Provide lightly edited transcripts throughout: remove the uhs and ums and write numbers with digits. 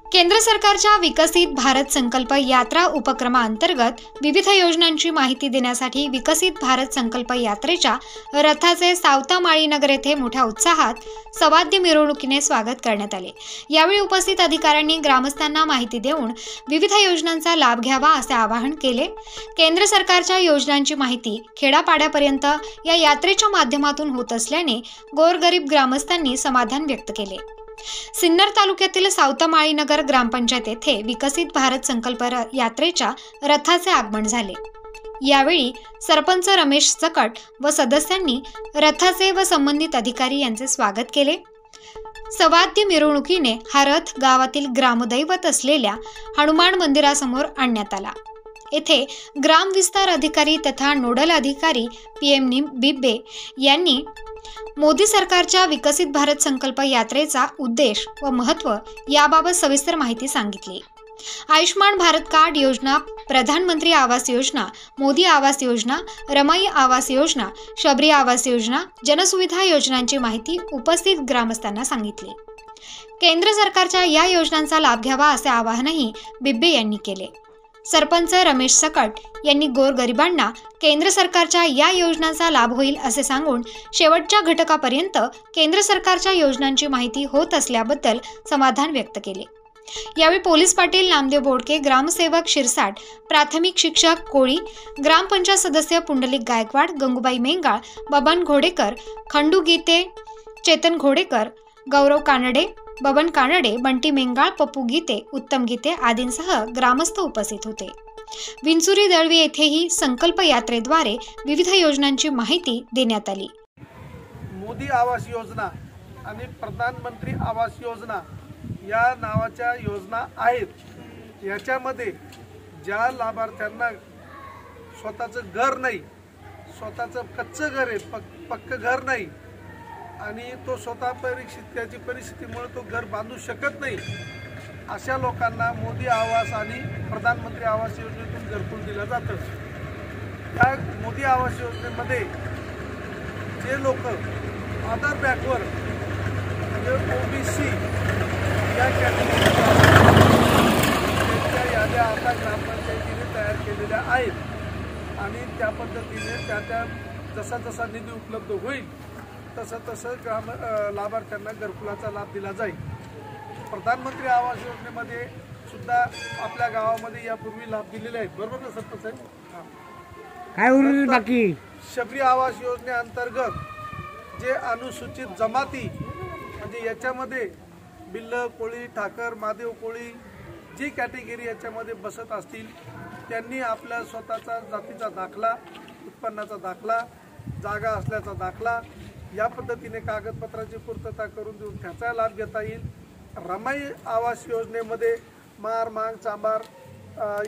केंद्र सरकारच्या विकसित भारत संकल्प यात्रा उपक्रमाअंतर्गत विविध योजनांची माहिती देण्यासाठी विकसित भारत संकल्प यात्रेच्या रथाचे सावता माळीनगर येथे मोठ्या उत्साहात सवाद्य मिरवणुकीने स्वागत करण्यात आले। यावेळी उपस्थित अधिकाऱ्यांनी ग्रामस्थांना माहिती देऊन विविध योजनांचा लाभ घ्यावा असे आवाहन केले। केंद्र सरकारच्या योजनांची माहिती खेडापाड्यापर्यंत या यात्रेच्या माध्यमातून होत असल्याने गोरगरीब ग्रामस्थांनी समाधान व्यक्त केले। सिन्नर तालुक्यातील सावता माळीनगर ग्रामपंचायत येथे विकसित भारत संकल्प यात्रेच्या रथाचे आगमन झाले। यावेळी सरपंच रमेश सकट व सदस्यांनी रथाचे व संबंधित अधिकारी यांचे स्वागत केले। सवाद्य मिरवणुकीने हा रथ गावातील ग्रामदैवत असलेल्या हनुमान मंदिरासमोर आणण्यात आला। येथे ग्राम विस्तार अधिकारी तथा नोडल अधिकारी PM बिब्बे यांनी मोदी सरकारच्या विकसित भारत संकल्प यात्रेचा उद्देश व महत्त्व याबाबत सविस्तर माहिती सांगितली। आयुष्मान भारत कार्ड योजना, प्रधानमंत्री आवास योजना, मोदी आवास योजना, रमाई आवास योजना, शबरी आवास योजना, जनसुविधा योजनांची माहिती उपस्थित ग्रामस्थांना सांगितली। केंद्र सरकारच्या या योजनांचा लाभ घ्यावा असे आवाहनही बिब्बे यांनी केले। सरपंच रमेश सकट यांनी गोरगरिबांना केंद्र सरकारच्या या योजनांचा लाभ होईल असे सांगून शेवटच्या घटकापर्यंत केंद्र सरकारच्या योजनांची माहिती होत असल्याबद्दल समाधान व्यक्त केले। यावेळी पोलीस पाटील नामदेव बोडके, ग्रामसेवक शिरसाट, प्राथमिक शिक्षक कोळी, ग्रामपंचायत सदस्य पुंडलिक गायकवाड, गंगूबाई मेंगाळ, बबन घोडेकर, खंडू गीते, चेतन घोडेकर, गौरव कानडे, बबन कानडे, बंटी मेंगाळ, पप्पू गीते, उत्तम गीते आदींसह ग्रामस्थ उपस्थित होते। विंचुरी दळवी येथेही संकल्प यात्रेद्वारे विविध योजनांची माहिती देण्यात आली। मोदी आवास योजना आणि प्रधानमंत्री आवास योजना या नावाच्या योजना आहेत। याच्यामध्ये ज्या लाभार्थ्यांना स्वतःचं घर नाही, स्वतःचं कच्चं घर आहे, पक्क घर नाही आणि तो स्वतः त्याची परिस्थितीमुळे तो घर बांधू शकत नाही, अशा लोकांना मोदी आवास आणि प्रधानमंत्री आवास योजनेतून घरकुल दिलं जातं। या मोदी आवास योजनेमध्ये जे लोक अदर बॅकवर्ड म्हणजे OBC या कॅटेगरीच्या याद्या आता ग्रामपंचायतीने तयार केलेल्या आहेत आणि त्या पद्धतीने त्या जसा जसा निधी उपलब्ध होईल तसं लाभार्थ्यांना घरकुलाचा लाभ दिला जाईल। प्रधानमंत्री आवास योजनेमध्ये सुद्धा आपल्या गावामध्ये यापूर्वी लाभ दिलेले आहेत, बरोबर ना सरपंच साहेब? काय उरलं बाकी? शबरी आवास योजनेअंतर्गत जे अनुसूचित जमाती म्हणजे याच्यामध्ये बिल्ल कोळी, ठाकर, महादेव कोळी जी कॅटेगरी याच्यामध्ये बसत असतील त्यांनी आपल्या स्वतःचा जातीचा दाखला, उत्पन्नाचा दाखला, जागा असल्याचा दाखला या पद्धतीने कागदपत्राची पूर्तता करून देऊन त्याचा लाभ घेता येईल। रमाई आवास योजनेमध्ये मार, मांग, चांबार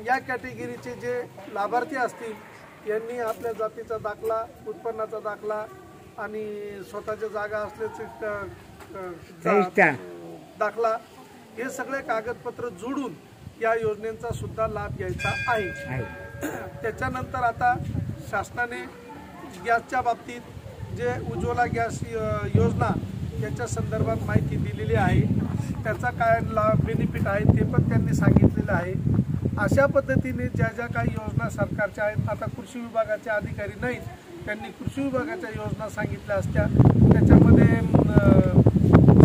या कॅटेगरीचे जे लाभार्थी असतील यांनी आपल्या जातीचा दाखला, उत्पन्नाचा दाखला आणि स्वतःच्या जागा असल्याचे दाखला हे सगळे कागदपत्र जोडून या योजनेचा सुद्धा लाभ घ्यायचा आहे। त्याच्यानंतर आता शासनाने गॅसच्या बाबतीत जे उज्ज्वला गॅस योजना याच्या संदर्भात माहिती दिलेली आहे, त्याचा काय बेनिफिट आहे ते पण त्यांनी सांगितलेलं आहे। अशा पद्धतीने ज्या ज्या काही योजना सरकारच्या आहेत, आता कृषी विभागाचे अधिकारी नाहीत, त्यांनी कृषी विभागाच्या योजना सांगितल्या असत्या। त्याच्यामध्ये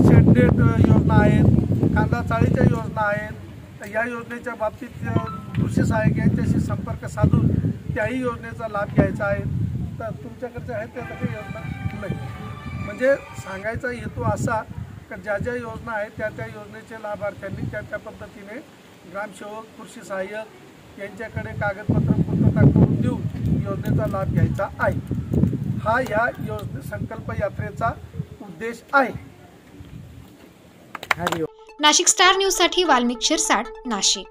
शेडनेट योजना आहेत, कांदा चाळीच्या योजना आहेत। या योजनेच्या बाबतीत कृषी सहाय्यक यांच्याशी संपर्क साधून त्याही योजनेचा लाभ घ्यायचा आहे। तर तुमच्याकडच्या आहेत त्या काही योजना नाही, म्हणजे सांगायचा हेतू असा की ज्या ज्या योजना आहेत त्या त्या योजनेचे लाभार्थ्यांनी त्या त्या पद्धतीने ग्रामसेवक, कृषी सहाय्यक यांच्याकडे कागदपत्र पूर्तता करून देऊन योजनेचा लाभ घ्यायचा आहे। हा या संकल्प यात्रेचा उद्देश आहे। नाशिक स्टार न्यूज साठी वाल्मिक शिरसाट, नाशिक।